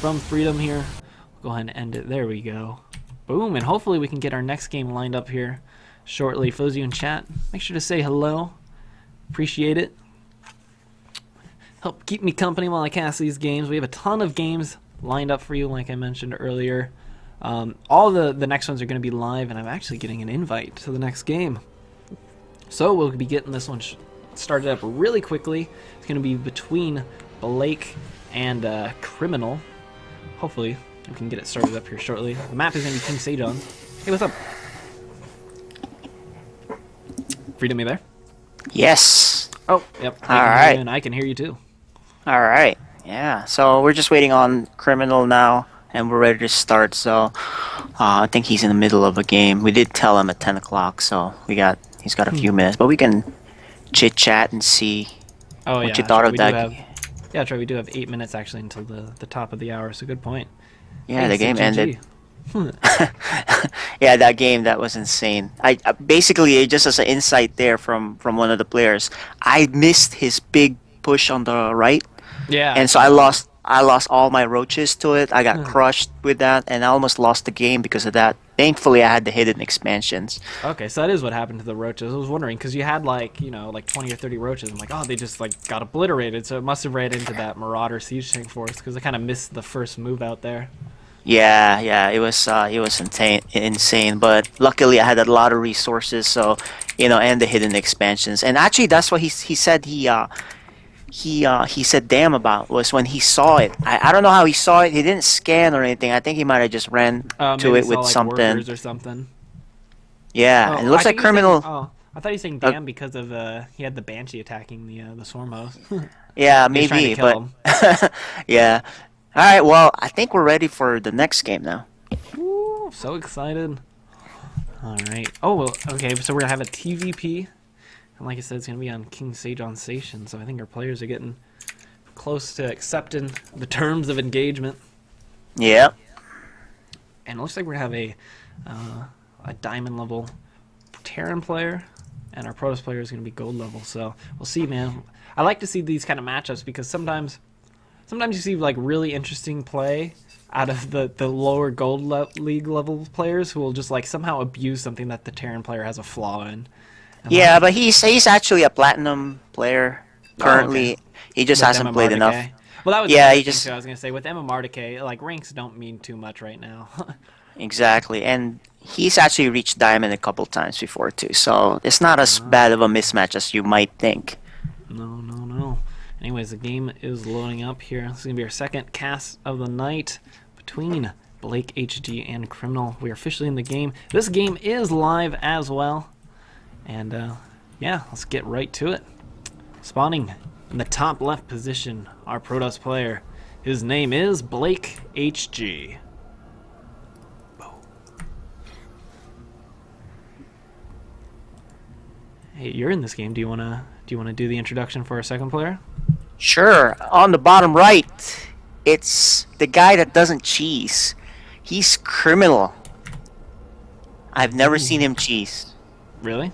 from Freedom here. We'll go ahead and end it. There we go. Boom, and hopefully we can get our next game lined up here shortly. For those of you in chat, make sure to say hello. Appreciate it. Help keep me company while I cast these games. We have a ton of games lined up for you, like I mentioned earlier. All the next ones are going to be live, and I'm actually getting an invite to the next game. So we'll be getting this one started up really quickly. It's going to be between Blake and Kriminal. Hopefully we can get it started up here shortly. The map is going to be King Sejon. Hey, what's up? Freedom, you there? Yes. Oh, yep. All right. And I can hear you too. All right. Yeah. So we're just waiting on Kriminal now, and we're ready to start. So I think he's in the middle of a game. We did tell him at 10 o'clock, so he's got a few minutes, but we can chit chat and see what you thought of that. Yeah, Troy, we do have 8 minutes actually until the top of the hour, so good point. Yeah, the game ended. Yeah, that game, that was insane. I basically, just as an insight there from one of the players, I missed his big push on the right. Yeah. And so I lost all my roaches to it. I got crushed with that, and I almost lost the game because of that. Thankfully, I had the hidden expansions. Okay, so that is what happened to the roaches. I was wondering, because you had like 20 or 30 roaches. I'm like, oh, they just like got obliterated. So it must have ran into that Marauder siege tank force, because I kind of missed the first move out there. Yeah, it was insane. But luckily, I had a lot of resources, so and the hidden expansions. And actually, that's what he said. He said damn about was when he saw it. I don't know how he saw it. He didn't scan or anything. I think he might have just ran to it with like something or something. Yeah, and it looks like Kriminal. I thought he was saying damn because of he had the Banshee attacking the Swarmos. Yeah, maybe, but yeah. All right, well, I think we're ready for the next game now. Ooh, so excited. All right. Oh, well, okay, so we're going to have a TVP. And like I said, it's going to be on King Sejon Station, so I think our players are getting close to accepting the terms of engagement. Yeah. And it looks like we're going to have a diamond level Terran player, and our Protoss player is going to be gold level, so we'll see, man. I like to see these kind of matchups because sometimes you see like really interesting play out of the lower gold league level players who will just like somehow abuse something that the Terran player has a flaw in. And yeah, but he's actually a platinum player currently. Okay. He just hasn't played enough. Well, that was he just. I was gonna say with MMR decay, like ranks don't mean too much right now. Exactly, and he's actually reached diamond a couple times before too, so it's not as bad of a mismatch as you might think. No. Anyways, the game is loading up here. This is going to be our second cast of the night between BlakeHG and Kriminal. We are officially in the game. This game is live as well. And, yeah, let's get right to it. Spawning in the top left position, our Protoss player. His name is BlakeHG. Hey, you're in this game. Do you want to do the introduction for our second player? Sure. On the bottom right, it's the guy that doesn't cheese. He's Kriminal. I've never seen him cheese. Really?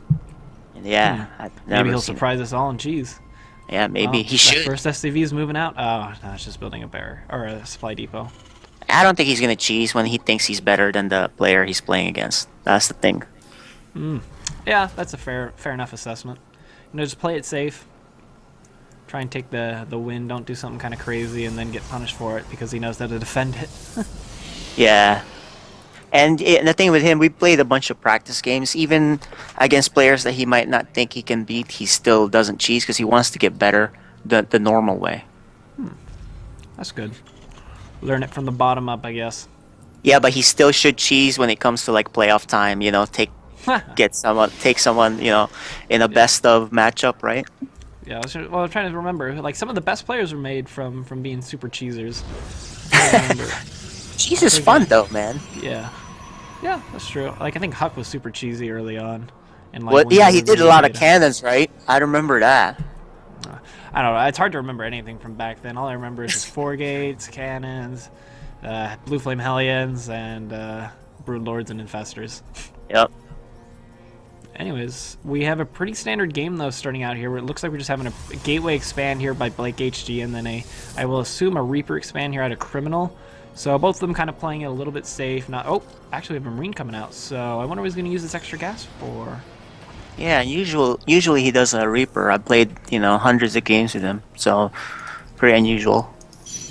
Yeah. Maybe he'll surprise us all in cheese. Yeah, maybe he should. First SCV is moving out. Oh, no, it's just building a barrier or a supply depot. I don't think he's gonna cheese when he thinks he's better than the player he's playing against. That's the thing. Yeah, that's a fair enough assessment. Just play it safe. Try and take the win. Don't do something kind of crazy and then get punished for it because he knows how to defend it. Yeah. And the thing with him, we played a bunch of practice games. Even against players that he might not think he can beat, he still doesn't cheese because he wants to get better the normal way. That's good. Learn it from the bottom up, I guess. Yeah, but he still should cheese when it comes to like playoff time. Take someone in a best of matchup, right? Yeah, I'm trying to remember. Like some of the best players were made from being super cheesers. Cheese is fun though, man. Yeah, that's true. Like I think Huck was super cheesy early on. And like, Well, yeah, he did a lot of cannons, right? I remember that. I don't know. It's hard to remember anything from back then. All I remember is just 4 gates, cannons, Blue Flame Hellions, and Brood Lords and Infestors. Yep. Anyways, we have a pretty standard game though starting out here where it looks like we're just having a gateway expand here by BlakeHG and then I will assume a Reaper expand here out of Kriminal. So both of them kind of playing it a little bit safe. Not. Oh, actually we have a Marine coming out. So I wonder what he's going to use this extra gas for. Yeah, usually he does a Reaper. I played, hundreds of games with him, so pretty unusual.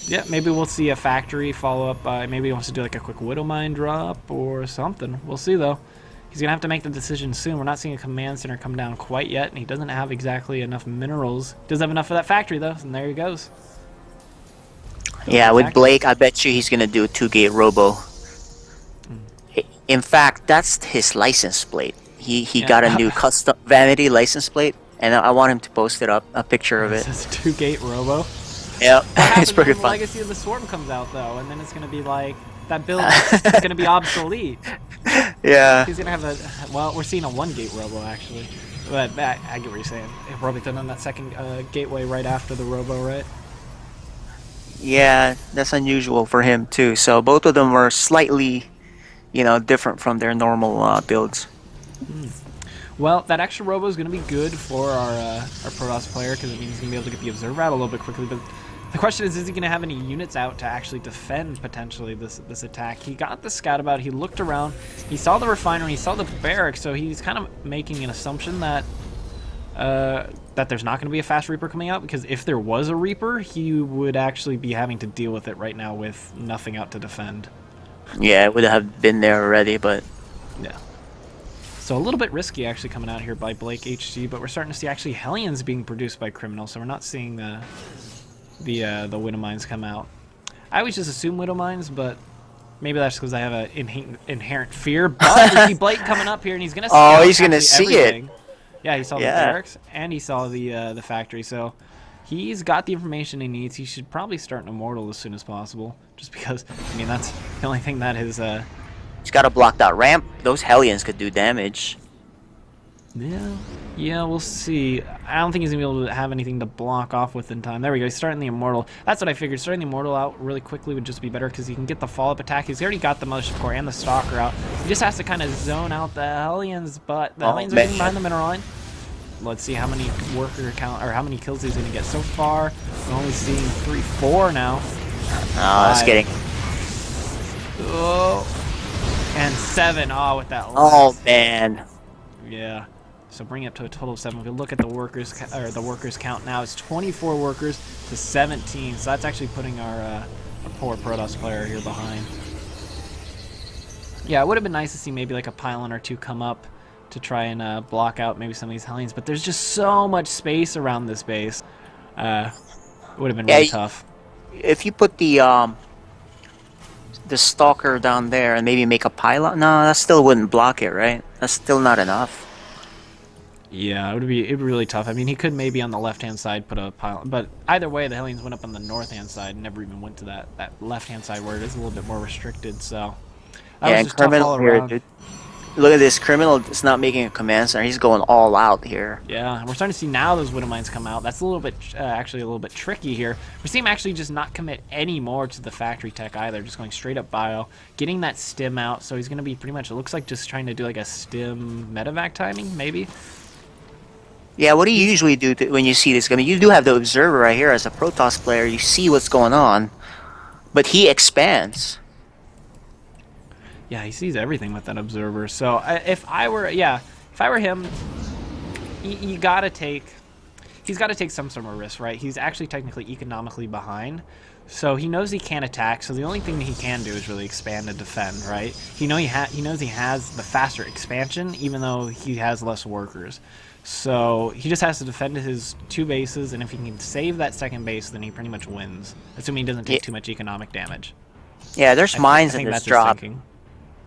Yeah, maybe we'll see a factory follow up by, maybe he wants to do like a quick Widow Mine drop or something. We'll see though. He's going to have to make the decision soon. We're not seeing a command center come down quite yet, and he doesn't have exactly enough minerals. Does have enough for that factory though, and there he goes. Yeah, with Blake, I bet you he's going to do a 2-gate robo. In fact, that's his license plate. He got a new custom vanity license plate, and I want him to post it up, a picture of it. It says 2-gate robo. Yep, it's pretty when the fun. Legacy of the Swarm comes out though, and then it's going to be like, that build is going to be obsolete. Yeah. He's going to have a, well, we're seeing a 1-gate robo actually. But I get what you're saying. He'll probably done on that second gateway right after the robo, right? Yeah, that's unusual for him too. So both of them were slightly, different from their normal builds. Well, that extra robo is going to be good for our Protoss player because it means he's going to be able to get the observer out a little bit quickly. But the question is he going to have any units out to actually defend potentially this attack? He got the scout about. He looked around. He saw the refinery. He saw the barracks. So he's kind of making an assumption that that there's not going to be a fast Reaper coming out, because if there was a Reaper, he would actually be having to deal with it right now with nothing out to defend. Yeah, it would have been there already, but yeah. So a little bit risky actually coming out here by BlakeHG, but we're starting to see actually Hellions being produced by Kriminal, so we're not seeing the Widow Mines come out. I always just assume Widow Mines, but maybe that's because I have an inherent fear. But we see Blake coming up here, and he's going to see he's going to see everything. it. Yeah, he saw the barracks, and he saw the factory, so he's got the information he needs. He should probably start an Immortal as soon as possible, just because, I mean, that's the only thing that is... He's got to block that ramp. Those Hellions could do damage. Yeah, we'll see. I don't think he's going to be able to have anything to block off with in time. There we go. He's starting the Immortal. That's what I figured. Starting the Immortal out really quickly would just be better because he can get the follow-up attack. He's already got the Mothership Core and the Stalker out. He just has to kind of zone out the Hellions, but the Hellions are getting behind the mineral line. Let's see how many worker count or how many kills he's going to get so far. We're only seeing 3, 4 now. Oh, that's getting... Oh. And 7. Oh, with that last. Oh, man. Yeah. So bring it up to a total of 7. If we look at the workers count now, it's 24 workers to 17. So that's actually putting our poor Protoss player here behind. Yeah, it would have been nice to see maybe like a pylon or 2 come up to try and block out maybe some of these Hellions, but there's just so much space around this base. It would have been really tough. If you put the Stalker down there and maybe make a pylon, no, that still wouldn't block it, right? That's still not enough. Yeah, it'd be really tough. I mean, he could maybe on the left-hand side put a pylon, but either way, the Hellions went up on the north-hand side and never even went to that left-hand side where it is a little bit more restricted. So that was just tough all around. Dude. Look at this. Kriminal is not making a command center. He's going all out here. Yeah, and we're starting to see now those Widow Mines come out. That's a little bit, actually a little bit tricky here. We see him actually just not commit any more to the factory tech either, just going straight up bio, getting that stim out. So he's going to be pretty much, it looks like just trying to do like a stim medevac timing, maybe. Yeah, what do you usually do when you see this? I mean, you do have the observer right here as a Protoss player. You see what's going on, but he expands. Yeah, he sees everything with that observer. So if I were him, he's got to take some sort of risk, right? He's actually technically economically behind, so he knows he can't attack. So the only thing that he can do is really expand and defend, right? He knows he has the faster expansion, even though he has less workers. So he just has to defend his 2 bases, and if he can save that second base, then he pretty much wins, assuming he doesn't take too much economic damage. Yeah, there's mines in this drop.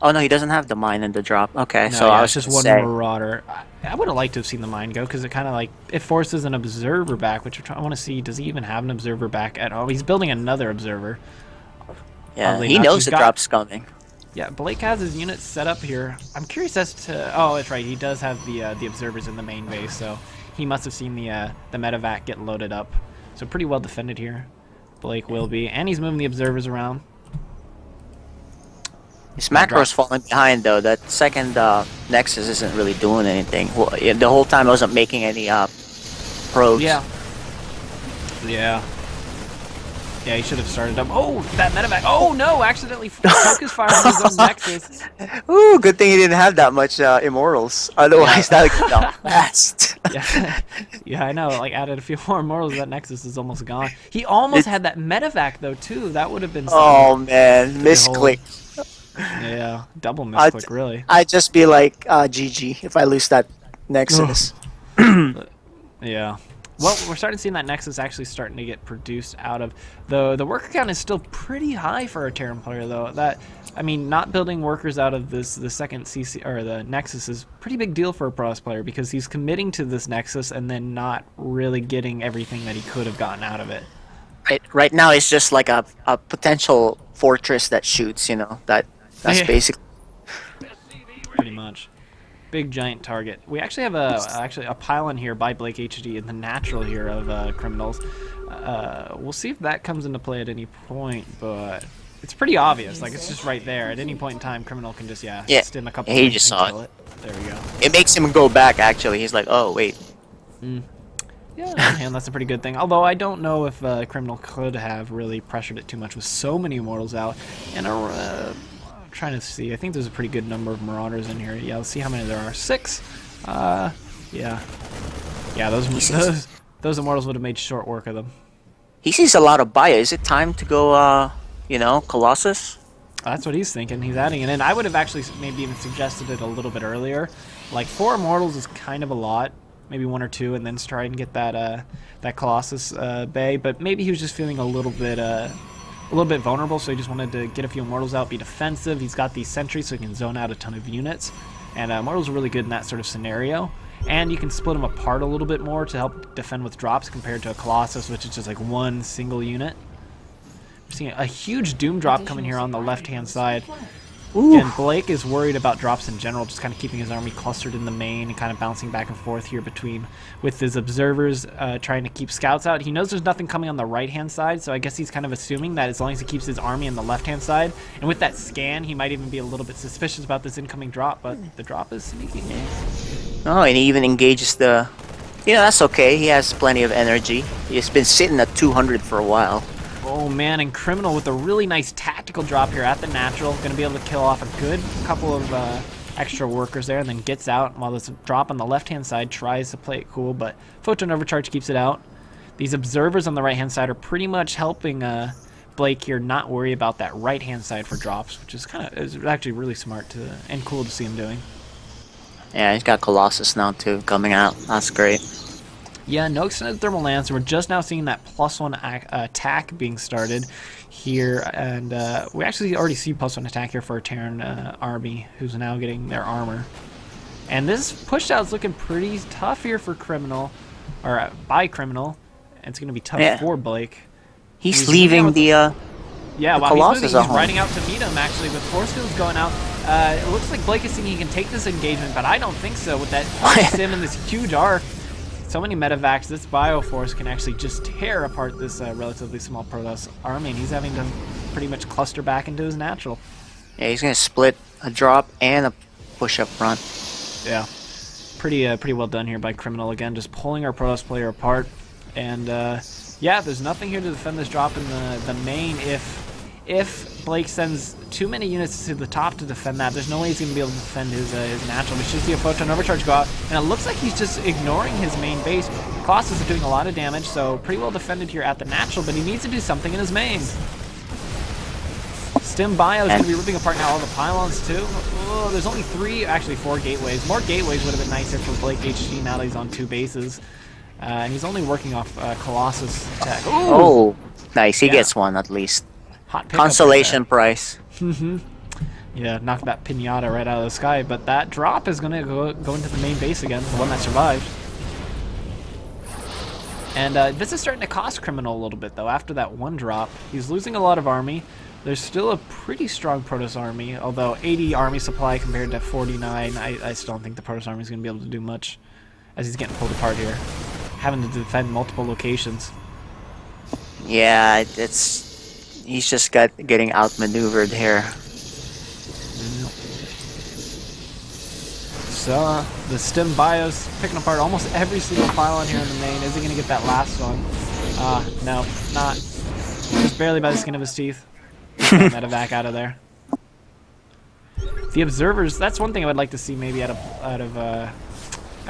Oh no, he doesn't have the mine in the drop. Okay, no, so yeah, I it's was just one Marauder. I would have liked to have seen the mine go because it kind of like it forces an observer back, which I want to see. Does he even have an observer back at all? He's building another observer. Yeah, he knows the drop's coming. Yeah, Blake has his units set up here. I'm curious as to. Oh, that's right. He does have the observers in the main base, so he must have seen the medevac get loaded up. So pretty well defended here. Blake will be, and he's moving the observers around. His macro's falling behind though. That second Nexus isn't really doing anything. Well, the whole time I wasn't making any probes. Yeah. Yeah, he should have started up. Oh, that medevac. Oh no, accidentally focus fired on his own Nexus. Ooh, good thing he didn't have that much immortals. Otherwise, that would go down fast. Yeah, yeah, I know. Like added a few more immortals, that Nexus is almost gone. He almost had that medevac though too. That would have been. Oh man, misclick. Yeah, double misclick really. I'd just be like GG if I lose that Nexus. Yeah. Well, we're starting to see that Nexus actually starting to get produced out of the worker count is still pretty high for a Terran player though. That I mean, not building workers out of the second CC or the Nexus is a pretty big deal for a Pros player because he's committing to this Nexus and then not really getting everything that he could have gotten out of it. Right now, it's just like a potential fortress that shoots. You know that's basically pretty much. Big giant target. We actually have a pylon here by BlakeHG in the natural here of Criminals. We'll see if that comes into play at any point, but it's pretty obvious. Like it's just right there. At any point in time, Criminal can just stim a couple. He just saw it. There we go. It makes him go back. Actually, he's like, oh wait. Yeah, and that's a pretty good thing. Although I don't know if Criminal could have really pressured it too much with so many immortals out and trying to see. I think there's a pretty good number of Marauders in here. Yeah, let's see how many there are. 6. Yeah, those immortals would have made short work of them. He sees a lot of bio. Is it time to go? Colossus? That's what he's thinking. He's adding it in. I would have actually maybe even suggested it a little bit earlier. Like 4 immortals is kind of a lot. Maybe 1 or 2, and then try and get that Colossus bay. But maybe he was just feeling a little bit vulnerable, so he just wanted to get a few immortals out, be defensive. He's got these sentries, so he can zone out a ton of units. And immortals are really good in that sort of scenario. And you can split them apart a little bit more to help defend with drops compared to a Colossus, which is just like one single unit. We're seeing a huge Doom drop coming here on the left-hand side. Ooh. And Blake is worried about drops in general, just kind of keeping his army clustered in the main and kind of bouncing back and forth here with his observers trying to keep scouts out. He knows there's nothing coming on the right-hand side, so I guess he's kind of assuming that as long as he keeps his army on the left-hand side, and with that scan, he might even be a little bit suspicious about this incoming drop, but the drop is sneaking in. Oh, and he even engages the... that's okay. He has plenty of energy. He's been sitting at 200 for a while. Oh man, and Kriminal with a really nice tactical drop here at the natural. Going to be able to kill off a good couple of extra workers there and then gets out while this drop on the left-hand side tries to play it cool, but Photon Overcharge keeps it out. These observers on the right-hand side are pretty much helping Blake here not worry about that right-hand side for drops, which is actually really smart and cool to see him doing. Yeah, he's got Colossus now too coming out. That's great. Yeah, no extended thermal lance. We're just now seeing that +1 attack being started here, and we actually already see +1 attack here for a Terran army who's now getting their armor. And this push out is looking pretty tough here for Kriminal, or by Kriminal. It's going to be tough for Blake. He's leaving the while Colossus he's moving, he's riding out to meet him actually with force fields going out. It looks like Blake is thinking he can take this engagement, but I don't think so with that sim and this huge arc. So many medevacs, this Bioforce can actually just tear apart this relatively small Protoss army, and he's having to pretty much cluster back into his natural. Yeah, he's going to split a drop and a push up front. Yeah, pretty well done here by Kriminal again, just pulling our Protoss player apart. And yeah, there's nothing here to defend this drop in the main. If Blake sends too many units to the top to defend that, there's no way he's going to be able to defend his natural. We should see a Photon Overcharge go out, and it looks like he's just ignoring his main base. Colossus is doing a lot of damage, so pretty well defended here at the natural, but he needs to do something in his main. Stim Bio is going to be ripping apart now all the pylons too. Oh, there's only 4 gateways. More gateways would have been nicer for BlakeHG now that he's on 2 bases. And he's only working off Colossus tech. Ooh. Oh, nice. He gets one at least. Hot consolation prize. Yeah, knocked that pinata right out of the sky, but that drop is going to go into the main base again, the one that survived. And this is starting to cost Kriminal a little bit, though. After that one drop, he's losing a lot of army. There's still a pretty strong Protoss army, although 80 army supply compared to 49, I still don't think the Protoss army is going to be able to do much as he's getting pulled apart here, having to defend multiple locations. Yeah, he's just getting outmaneuvered here. So the Stim Bios picking apart almost every single pylon here in the main. Is he going to get that last one? No, not. Just barely by the skin of his teeth. Get that medevac out of there. The observers, that's one thing I would like to see maybe out of a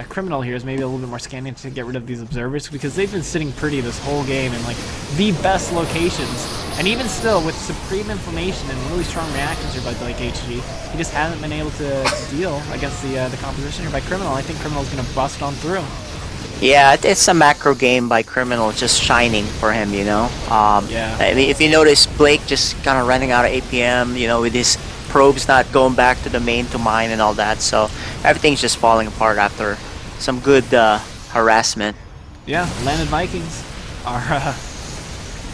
Criminal here, is maybe a little bit more scanning to get rid of these observers, because they've been sitting pretty this whole game in like the best locations. And even still, with supreme inflammation and really strong reactions here by BlakeHG, he just hasn't been able to deal against the composition here by Criminal. I think Criminal's going to bust on through. Yeah, it's a macro game by Criminal, just shining for him, you know. Yeah. I mean, if you notice, Blake just kind of running out of APM, you know, with his probes not going back to the main to mine and all that. So everything's just falling apart after some good harassment. Yeah, landed Vikings are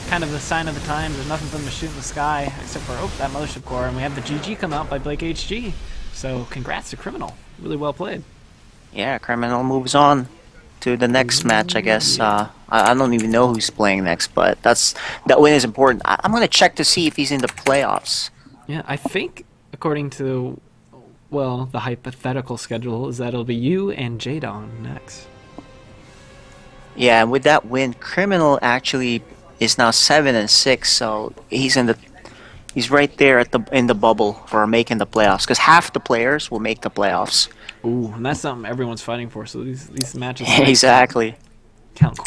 kind of the sign of the times. There's nothing for them to shoot in the sky except for that mothership core, and we have the GG come out by BlakeHG. So congrats to Criminal. Really well played. Yeah, Criminal moves on to the next match, I guess. I don't even know who's playing next, but that win is important. I'm gonna check to see if he's in the playoffs. Yeah, I think according to, well, the hypothetical schedule is that it'll be you and Jadon next. Yeah, and with that win, Criminal actually is now 7-6, so he's right there in the bubble for making the playoffs, because half the players will make the playoffs. Ooh, and that's something everyone's fighting for. So these matches Exactly. count.